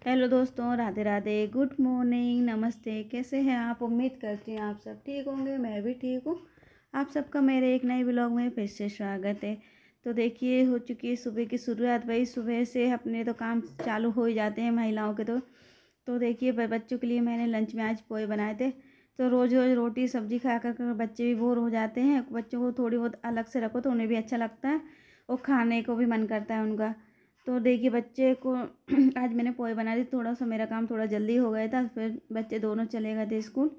Hello दोस्तों, Radhe Radhe, good morning, नमस्ते। कैसे हैं आप? उम्मीद करती हूँ आप सब ठीक होंगे। मैं भी ठीक हूँ। आप सबका मेरे एक नए व्लॉग में फिर से स्वागत है। तो देखिए, हो चुकी है सुबह की शुरुआत। भाई सुबह से अपने तो काम चालू हो ही जाते हैं महिलाओं के। तो देखिए, बच्चों के लिए मैंने लंच में आज पोहे बनाए थे। तो रोज़ रोज़ रोटी सब्जी खा कर बच्चे भी बोर हो जाते हैं। बच्चों को थोड़ी बहुत अलग से रखो तो उन्हें भी अच्छा लगता है और खाने को भी मन करता है उनका। तो देखिए, बच्चे को आज मैंने पोहे बना दी। थोड़ा सा मेरा काम थोड़ा जल्दी हो गया था। फिर बच्चे दोनों चले गए थे स्कूल।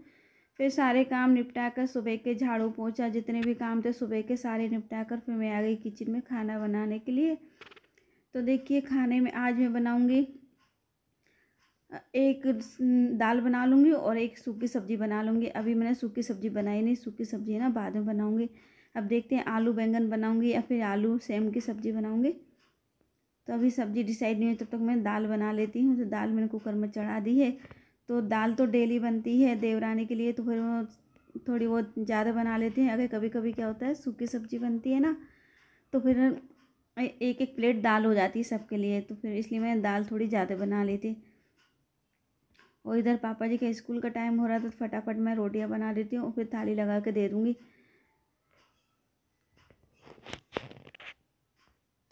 फिर सारे काम निपटा कर सुबह के झाड़ू पोछा जितने भी काम थे सुबह के सारे निपटा कर फिर मैं आ गई किचन में खाना बनाने के लिए। तो देखिए, खाने में आज मैं बनाऊंगी एक दाल बना लूँगी और एक सूखी सब्ज़ी बना लूँगी। अभी मैंने सूखी सब्ज़ी बनाई नहीं, सूखी सब्ज़ी है ना, बाद में बनाऊँगी। अब देखते हैं आलू बैंगन बनाऊँगी या फिर आलू सेम की सब्ज़ी बनाऊँगी। तो अभी सब्ज़ी डिसाइड नहीं हुई, तब तक मैं दाल बना लेती हूँ। तो दाल मैंने कुकर में चढ़ा दी है। तो दाल तो डेली बनती है देवरानी के लिए, तो फिर वो थोड़ी बहुत ज़्यादा बना लेते हैं। अगर कभी कभी क्या होता है सूखी सब्ज़ी बनती है ना, तो फिर एक एक प्लेट दाल हो जाती है सबके लिए। तो फिर इसलिए मैं दाल थोड़ी ज़्यादा बना लेती। और इधर पापा जी का स्कूल का टाइम हो रहा था, तो फटाफट मैं रोटियां बना देती हूँ और फिर थाली लगा के दे दूँगी।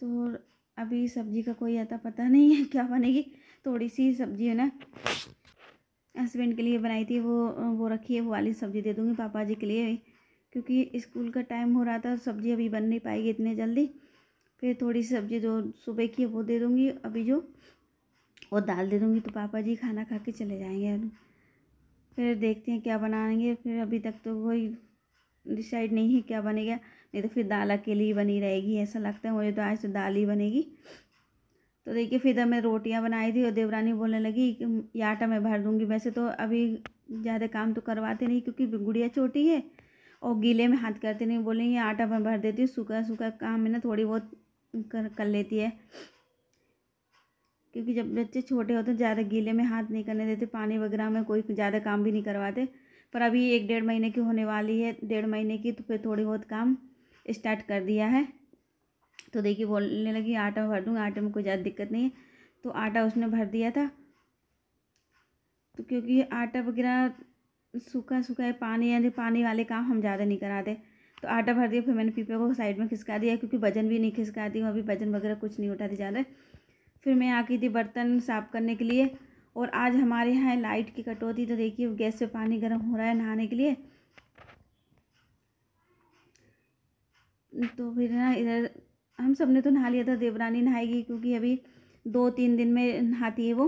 तो अभी सब्ज़ी का कोई आता पता नहीं है क्या बनेगी। थोड़ी सी सब्ज़ी है ना, हस्बैंड के लिए बनाई थी, वो रखी है, वो वाली सब्ज़ी दे दूँगी पापा जी के लिए। क्योंकि स्कूल का टाइम हो रहा था, सब्ज़ी अभी बन नहीं पाएगी इतने जल्दी। फिर थोड़ी सी सब्ज़ी जो सुबह की है वो दे दूँगी अभी जो, और दाल दे दूँगी। तो पापा जी खाना खा के चले जाएंगे। फिर देखते हैं क्या बनाएंगे। फिर अभी तक तो कोई डिसाइड नहीं है क्या बनेगा। नहीं तो फिर दाल अकेली ही बनी रहेगी, ऐसा लगता है मुझे। तो आज तो दाल ही बनेगी। तो देखिए, फिर मैं रोटियां बनाई थी और देवरानी बोलने लगी कि ये आटा मैं भर दूंगी। वैसे तो अभी ज़्यादा काम तो करवाते नहीं क्योंकि गुड़िया छोटी है और गीले में हाथ करते नहीं। बोलेंगे आटा मैं भर देती हूँ, सूखा सूखा काम है ना, थोड़ी बहुत कर लेती है। क्योंकि जब बच्चे छोटे होते हैं ज़्यादा गीले में हाथ नहीं करने देते, पानी वगैरह में कोई ज़्यादा काम भी नहीं करवाते। पर अभी 1-1.5 महीने की होने वाली है, 1.5 महीने की, तो फिर थोड़ी बहुत काम स्टार्ट कर दिया है। तो देखिए, बोलने लगी आटा भर दूँगा, आटे में कोई ज़्यादा दिक्कत नहीं है। तो आटा उसने भर दिया था। तो क्योंकि आटा वगैरह सूखा सूखा है, पानी यानी पानी वाले काम हम ज़्यादा नहीं कराते। तो आटा भर दिया। फिर मैंने पीपे को साइड में खिसका दिया क्योंकि वजन भी नहीं खिसकाती हूँ, अभी वजन वगैरह कुछ नहीं उठाती ज़्यादा। फिर मैं आ गई थी बर्तन साफ़ करने के लिए। और आज हमारे यहाँ लाइट की कटौती। तो देखिए, गैस से पानी गर्म हो रहा है नहाने के लिए। तो फिर ना इधर हम सब ने तो नहा लिया था, देवरानी नहाएगी क्योंकि अभी 2-3 दिन में नहाती है वो।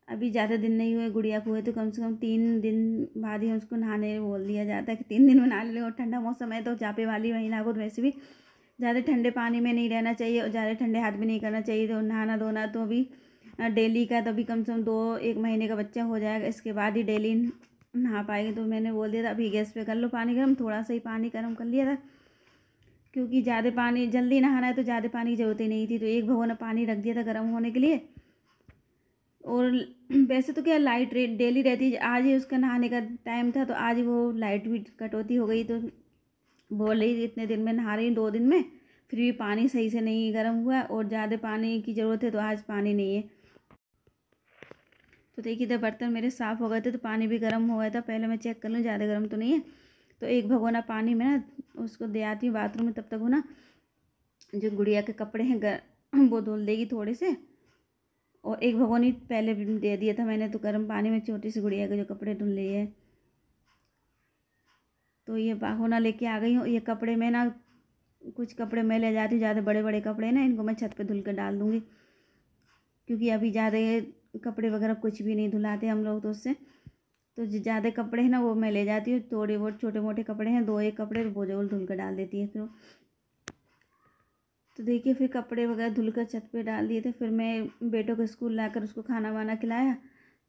अभी ज़्यादा दिन नहीं हुए गुड़िया को हुए, तो कम से कम 3 दिन बाद ही उसको नहाने बोल दिया जाता है कि 3 दिन में नहा ले। और ठंडा मौसम है तो जापे वाली महिला को तो वैसे भी ज़्यादा ठंडे पानी में नहीं रहना चाहिए और ज़्यादा ठंडे हाथ भी नहीं करना चाहिए। तो नहाना धोना तो अभी डेली का, तो अभी कम से कम 2-1 महीने का बच्चा हो जाएगा, इसके बाद ही डेली नहा पाएगी। तो मैंने बोल दिया था अभी गैस पे कर लो पानी गर्म, थोड़ा सा ही पानी गर्म कर लिया था क्योंकि ज़्यादा पानी जल्दी नहाना है तो ज़्यादा पानी की ज़रूरत ही नहीं थी। तो एक भगोना पानी रख दिया था गर्म होने के लिए। और वैसे तो क्या लाइट डेली रहती है, आज ही उसका नहाने का टाइम था तो आज वो लाइट भी कटौती हो गई। तो बोल रही इतने दिन में नहा रही 2 दिन में, फिर भी पानी सही से नहीं गर्म हुआ और ज़्यादा पानी की ज़रूरत है तो आज पानी नहीं है। तो देखिए, इधर बर्तन मेरे साफ़ हो गए थे तो पानी भी गर्म हो गया था। पहले मैं चेक कर लूँ ज़्यादा गर्म तो नहीं है। तो एक भगोना पानी में ना उसको दे आती हूँ बाथरूम में, तब तक वो ना जो गुड़िया के कपड़े हैं वो धुल देगी थोड़े से। और एक भगोनी पहले भी दे दिया था मैंने, तो गर्म पानी में छोटी सी गुड़िया के जो कपड़े धुल लिए हैं। तो ये भगोना लेके आ गई हूँ। ये कपड़े में ना कुछ कपड़े मैं ले जाती हूँ, ज़्यादा बड़े बड़े कपड़े ना इनको मैं छत पे धुल कर डाल दूँगी क्योंकि अभी ज़्यादा कपड़े वगैरह कुछ भी नहीं धुलाते हम लोग तो उससे। तो जो ज़्यादा कपड़े हैं ना वो मैं ले जाती हूँ, थोड़े बहुत छोटे मोटे कपड़े हैं 2-1 कपड़े वो जो धुल कर डाल देती है फिर। तो देखिए, फिर कपड़े वगैरह धुलकर छत पे डाल दिए थे। फिर मैं बेटों को स्कूल लाकर उसको खाना वाना खिलाया।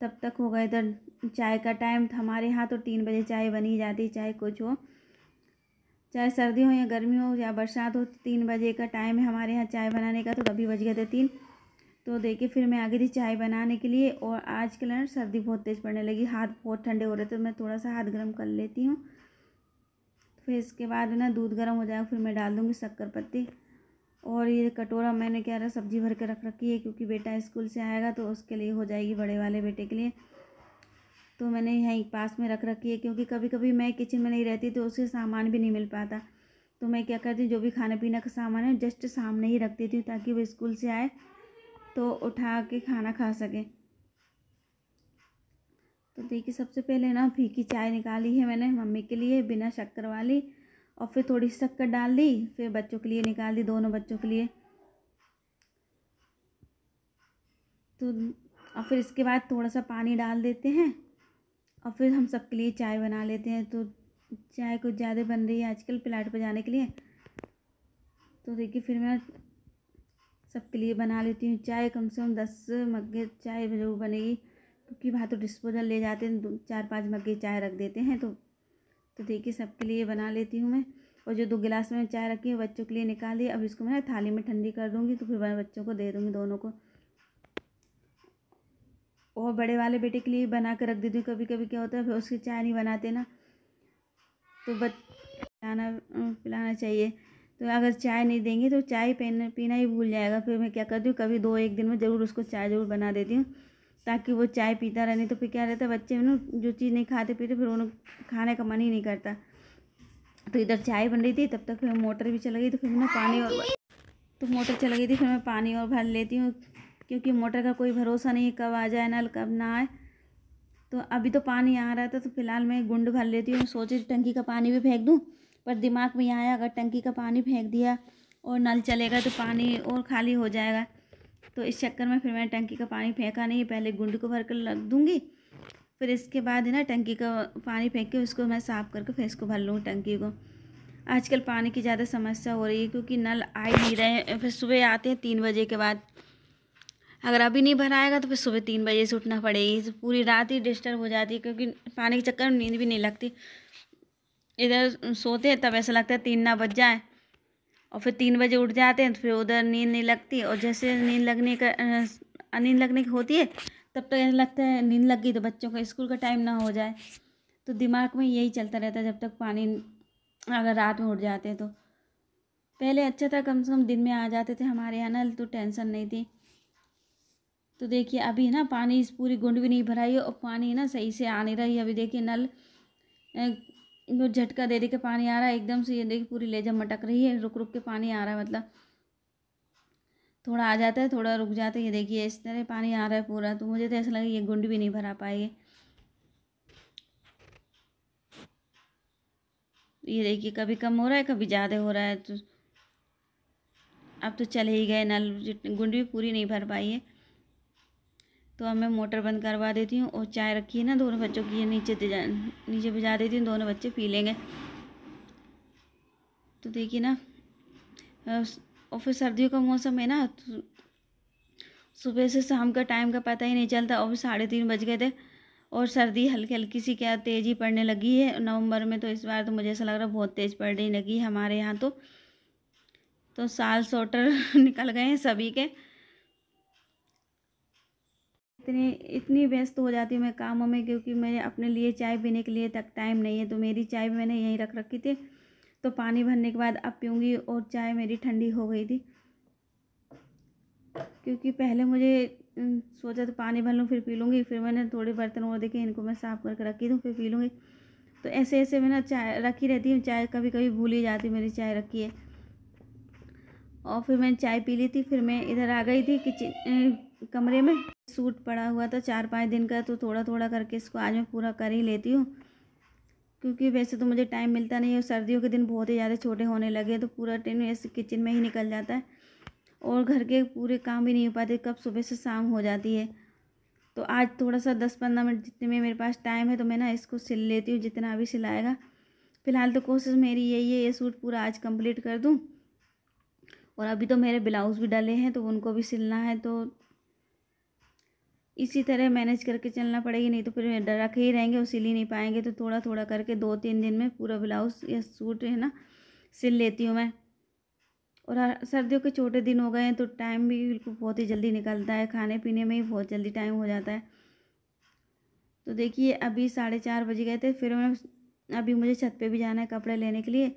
तब तक हो गया इधर चाय का टाइम था हमारे यहाँ। तो 3 बजे चाय बनी जाती, चाहे कुछ हो, चाहे सर्दी हो या गर्मी हो या बरसात हो, 3 बजे का टाइम है हमारे यहाँ चाय बनाने का। तो तभी बज गए थे 3। तो देखिए, फिर मैं आ गई थी चाय बनाने के लिए। और आजकल ना सर्दी बहुत तेज़ पड़ने लगी, हाथ बहुत ठंडे हो रहे थे, तो मैं थोड़ा सा हाथ गर्म कर लेती हूँ। फिर इसके बाद ना दूध गर्म हो जाएगा, फिर मैं डाल दूँगी शक्कर पत्ती और ये कटोरा मैंने क्या रहा सब्जी भर के रख रखी है, क्योंकि बेटा स्कूल से आएगा तो उसके लिए हो जाएगी, बड़े वाले बेटे के लिए। तो मैंने यहीं पास में रख रखी है, क्योंकि कभी कभी मैं किचन में नहीं रहती तो उससे सामान भी नहीं मिल पाता। तो मैं क्या करती हूँ, जो भी खाने पीने का सामान है जस्ट सामने ही रख देती हूँ, ताकि वो स्कूल से आए तो उठा के खाना खा सके। तो देखिए, सबसे पहले ना फीकी चाय निकाली है मैंने मम्मी के लिए, बिना शक्कर वाली, और फिर थोड़ी शक्कर डाल दी, फिर बच्चों के लिए निकाल दी, दोनों बच्चों के लिए। तो और फिर इसके बाद थोड़ा सा पानी डाल देते हैं, और फिर हम सबके लिए चाय बना लेते हैं। तो चाय कुछ ज़्यादा बन रही है आजकल प्लाट पर जाने के लिए। तो देखिए, फिर मैं सबके लिए बना लेती हूँ चाय, कम से कम 10 मग्गे चाय जरूर बनेगी, क्योंकि वहाँ तो डिस्पोजल ले जाते हैं, 4-5 मग्गे चाय रख देते हैं। तो देखिए, सबके लिए बना लेती हूँ मैं। और जो 2 गिलास में चाय रखी है बच्चों के लिए निकाल दी। अब इसको मैं थाली में ठंडी कर दूँगी, तो फिर मैं बच्चों को दे दूँगी दोनों को। और बड़े वाले बेटे के लिए बना कर रख देती हूँ। कभी कभी क्या होता है, फिर उसकी चाय नहीं बनाते ना, तो पिलाना चाहिए। तो अगर चाय नहीं देंगे तो चाय पीना ही भूल जाएगा। फिर मैं क्या करती हूँ, कभी 2-1 दिन में ज़रूर उसको चाय ज़रूर बना देती हूँ, ताकि वो चाय पीता रहे। नहीं तो फिर क्या रहता है, बच्चे ना जो चीज़ नहीं खाते पीते, फिर उन्हें खाने का मन ही नहीं करता। तो इधर चाय बन रही थी, तब तक फिर मोटर भी चल गई, तो फिर मैं मोटर चल गई थी, फिर मैं पानी और भर लेती हूँ, क्योंकि मोटर का कोई भरोसा नहीं है, कब आ जाए नल, कब ना आए। तो अभी तो पानी आ रहा था, तो फिलहाल मैं गुंड भर लेती हूँ। सोची टंकी का पानी भी फेंक दूँ, पर दिमाग में आया अगर टंकी का पानी फेंक दिया और नल चलेगा तो पानी और खाली हो जाएगा। तो इस चक्कर में फिर मैंने टंकी का पानी फेंका नहीं, पहले गुंड को भर कर रख दूँगी, फिर इसके बाद है ना टंकी का पानी फेंक के उसको मैं साफ़ करके फिर इसको भर लूँ टंकी को। आजकल पानी की ज़्यादा समस्या हो रही है, क्योंकि नल आ ही नहीं रहे। फिर सुबह आते हैं 3 बजे के बाद, अगर अभी नहीं भराएगा तो फिर सुबह 3 बजे से उठना पड़ेगी। तो पूरी रात ही डिस्टर्ब हो जाती है, क्योंकि पानी के चक्कर में नींद भी नहीं लगती। इधर सोते हैं तब ऐसा लगता है 3 ना बज जाए, और फिर 3 बजे उठ जाते हैं, तो फिर उधर नींद नहीं लगती। और जैसे नींद लगने की होती है, तब तक ऐसा लगता है नींद लग गई तो बच्चों का स्कूल का टाइम ना हो जाए। तो दिमाग में यही चलता रहता है जब तक पानी, अगर रात में उठ जाते हैं तो। पहले अच्छा था, कम से कम दिन में आ जाते थे हमारे यहाँ नल, तो टेंशन नहीं थी। तो देखिए, अभी ना पानी इस पूरी गुंड भी नहीं भराई है, और पानी ना सही से आ नहीं रही। अभी देखिए नल वो झटका दे के पानी आ रहा है एकदम से, ये देखिए पूरी लेजर मटक रही है, रुक रुक के पानी आ रहा है, मतलब थोड़ा आ जाता है, थोड़ा रुक जाता है। ये देखिए इस तरह पानी आ रहा है पूरा। तो मुझे तो ऐसा लगा ये गुंड भी नहीं भरा पाएगी। ये देखिए, कभी कम हो रहा है, कभी ज़्यादा हो रहा है। तो अब तो चले ही गए नल, गुंड भी पूरी नहीं भर पाई है। तो अब मैं मोटर बंद करवा देती हूँ, और चाय रखी है ना दोनों बच्चों की, ये नीचे भिजा देती हूँ, दोनों बच्चे पी लेंगे। तो देखिए ना, और फिर सर्दियों का मौसम है ना, तो सुबह से शाम का टाइम का पता ही नहीं चलता। और 3:30 बज गए थे, और सर्दी हल्की हल्की सी क्या तेज़ी पड़ने लगी है नवंबर में। तो इस बार तो मुझे ऐसा लग रहा है बहुत तेज़ पड़ने लगी है हमारे यहाँ। तो साल स्वेटर निकल गए हैं सभी के। इतनी व्यस्त हो जाती हूँ मैं कामों में, क्योंकि मेरे अपने लिए चाय पीने के लिए तक टाइम नहीं है। तो मेरी चाय भी मैंने यहीं रख रखी थी, तो पानी भरने के बाद अब पीऊँगी। और चाय मेरी ठंडी हो गई थी, क्योंकि पहले मुझे सोचा तो पानी भर लूँ फिर पी लूँगी। फिर मैंने थोड़े बर्तन और देखे, इनको मैं साफ़ करके रखी दूँ फिर पी लूँगी। तो ऐसे ऐसे मैं ना चाय रखी रहती हूँ, चाय कभी कभी भूल ही जाती मेरी चाय रखी है। और फिर मैंने चाय पी ली थी, फिर मैं इधर आ गई थी किचन कमरे में। सूट पड़ा हुआ था 4-5 दिन का, तो थोड़ा थोड़ा करके इसको आज मैं पूरा कर ही लेती हूँ, क्योंकि वैसे तो मुझे टाइम मिलता नहीं है। सर्दियों के दिन बहुत ही ज़्यादा छोटे होने लगे, तो पूरा टाइम ऐसे किचन में ही निकल जाता है, और घर के पूरे काम भी नहीं हो पाते, कब सुबह से शाम हो जाती है। तो आज थोड़ा सा 10-15 मिनट जितने में मेरे पास टाइम है, तो मैं ना इसको सिल लेती हूँ, जितना अभी सिलाएगा। फ़िलहाल तो कोशिश मेरी यही है, ये सूट पूरा आज कंप्लीट कर दूँ। और अभी तो मेरे ब्लाउज़ भी डले हैं, तो उनको भी सिलना है। तो इसी तरह मैनेज करके चलना पड़ेगी, नहीं तो फिर रखे ही रहेंगे और सिल ही नहीं पाएंगे। तो थोड़ा थोड़ा करके 2-3 दिन में पूरा ब्लाउज़ या सूट है ना सिल लेती हूँ मैं। और सर्दियों के छोटे दिन हो गए हैं, तो टाइम भी बिल्कुल बहुत ही जल्दी निकलता है, खाने पीने में ही बहुत जल्दी टाइम हो जाता है। तो देखिए, अभी 4:30 बज गए थे, फिर मैं अभी मुझे छत पे भी जाना है कपड़े लेने के लिए।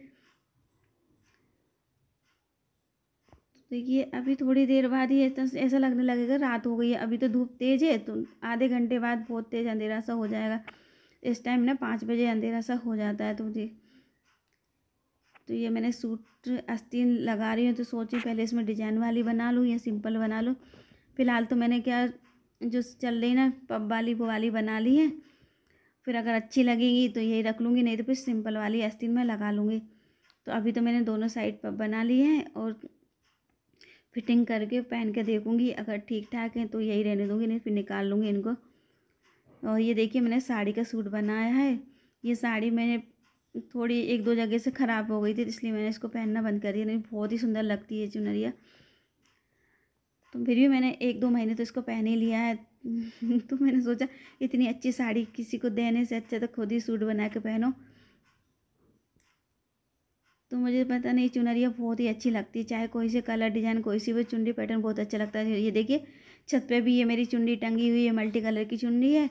देखिए अभी थोड़ी देर बाद ही ऐसा लगने लगेगा रात हो गई है। अभी तो धूप तेज़ है, तो आधे घंटे बाद बहुत तेज़ अंधेरा सा हो जाएगा। इस टाइम ना 5 बजे अंधेरा सा हो जाता है। तो ये मैंने सूट आस्तीन लगा रही हूँ, तो सोची पहले इसमें डिजाइन वाली बना लूँ या सिंपल बना लूँ। फ़िलहाल तो मैंने क्या जो चल रही ना पब वाली वो वाली बना ली है। फिर अगर अच्छी लगेगी तो यही रख लूँगी, नहीं तो फिर सिंपल वाली आस्तीन में लगा लूँगी। तो अभी तो मैंने दोनों साइड पब बना ली है और फिटिंग करके पहन के देखूँगी। अगर ठीक ठाक है तो यही रहने दूँगी, नहीं फिर निकाल लूँगी इनको। और ये देखिए मैंने साड़ी का सूट बनाया है। ये साड़ी मैंने थोड़ी 1-2 जगह से ख़राब हो गई थी, इसलिए मैंने इसको पहनना बंद कर दिया। नहीं बहुत ही सुंदर लगती है चुनरिया। तो फिर भी मैंने 1-2 महीने तो इसको पहन ही लिया है। तो मैंने सोचा इतनी अच्छी साड़ी किसी को देने से अच्छा तो खुद ही सूट बना के पहनो। तो मुझे पता नहीं चुनरिया बहुत ही अच्छी लगती है, चाहे कोई से कलर डिज़ाइन कोई सी भी चुन्नी पैटर्न बहुत अच्छा लगता है। ये देखिए छत पे भी ये मेरी चुन्नी टंगी हुई है, मल्टी कलर की चुन्नी है।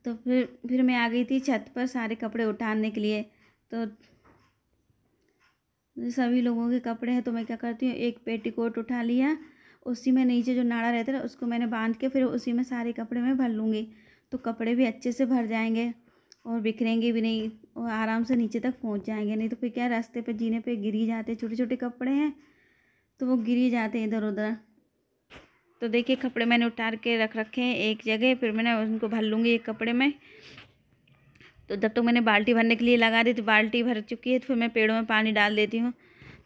तो फिर मैं आ गई थी छत पर सारे कपड़े उठाने के लिए। तो सभी लोगों के कपड़े हैं, तो मैं क्या करती हूँ एक पेटीकोट उठा लिया, उसी में नीचे जो नाड़ा रहता है उसको मैंने बांध के फिर उसी में सारे कपड़े में भर लूँगी। तो कपड़े भी अच्छे से भर जाएंगे और बिखरेंगे भी नहीं और आराम से नीचे तक पहुँच जाएंगे। नहीं तो फिर क्या रास्ते पे जीने पे गिर ही जाते, छोटे छोटे कपड़े हैं तो वो गिर ही जाते हैं इधर उधर। तो देखिए कपड़े मैंने उतार के रख रखे हैं एक जगह, फिर मैंने उनको भर लूँगी एक कपड़े में। तो जब तक मैंने बाल्टी भरने के लिए लगा दी, तो बाल्टी भर चुकी है, तो फिर मैं पेड़ों में पानी डाल देती हूँ।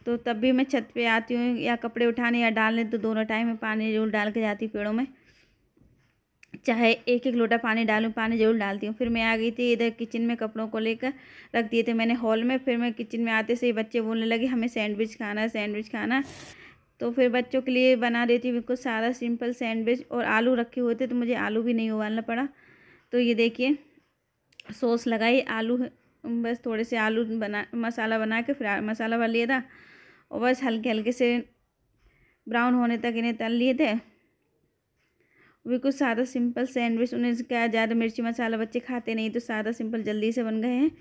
तो तब भी मैं छत पे आती हूँ या कपड़े उठाने या डालने, तो दोनों टाइम में पानी जरूर डाल के जाती हूँ पेड़ों में। चाहे 1-1 लोटा पानी डालूँ, पानी ज़रूर डालती हूँ। फिर मैं आ गई थी इधर किचन में, कपड़ों को लेकर रख दिए थे मैंने हॉल में। फिर मैं किचन में आते से ही बच्चे बोलने लगे हमें सैंडविच खाना है, सैंडविच खाना। तो फिर बच्चों के लिए बना देती हूँ बिल्कुल सादा सिंपल सैंडविच। और आलू रखे हुए थे तो मुझे आलू भी नहीं उबालना पड़ा। तो ये देखिए सॉस लगाई, आलू बस थोड़े से आलू मसाला बना के फिर मसाला भर लिया था और बस हल्के हल्के से ब्राउन होने तक इन्हें तल लिए थे। बिल्कुल सादा सिंपल सैंडविच। उन्हें क्या ज़्यादा मिर्ची मसाला बच्चे खाते नहीं, तो सादा सिंपल जल्दी से बन गए हैं।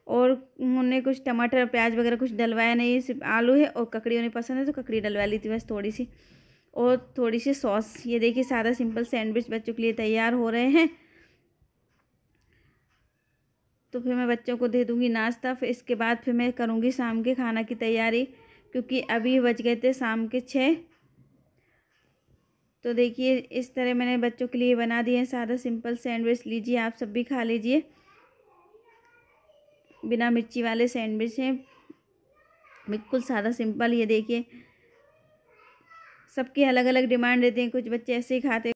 और उन्हें कुछ टमाटर प्याज वगैरह कुछ डलवाया नहीं, सिर्फ आलू है और ककड़ी उन्हें पसंद है तो ककड़ी डलवा ली थी बस थोड़ी सी, और थोड़ी सी सॉस। ये देखिए सादा सिंपल सैंडविच बच्चों के लिए तैयार हो रहे हैं। तो फिर मैं बच्चों को दे दूँगी नाश्ता। फिर इसके बाद फिर मैं करूँगी शाम के खाना की तैयारी, क्योंकि अभी बज गए थे शाम के 6। तो देखिए इस तरह मैंने बच्चों के लिए बना दिए सादा सिंपल सैंडविच। लीजिए आप सब भी खा लीजिए, बिना मिर्ची वाले सैंडविच हैं, बिल्कुल सादा सिंपल। ये देखिए सबकी अलग अलग डिमांड रहती हैं, कुछ बच्चे ऐसे ही खाते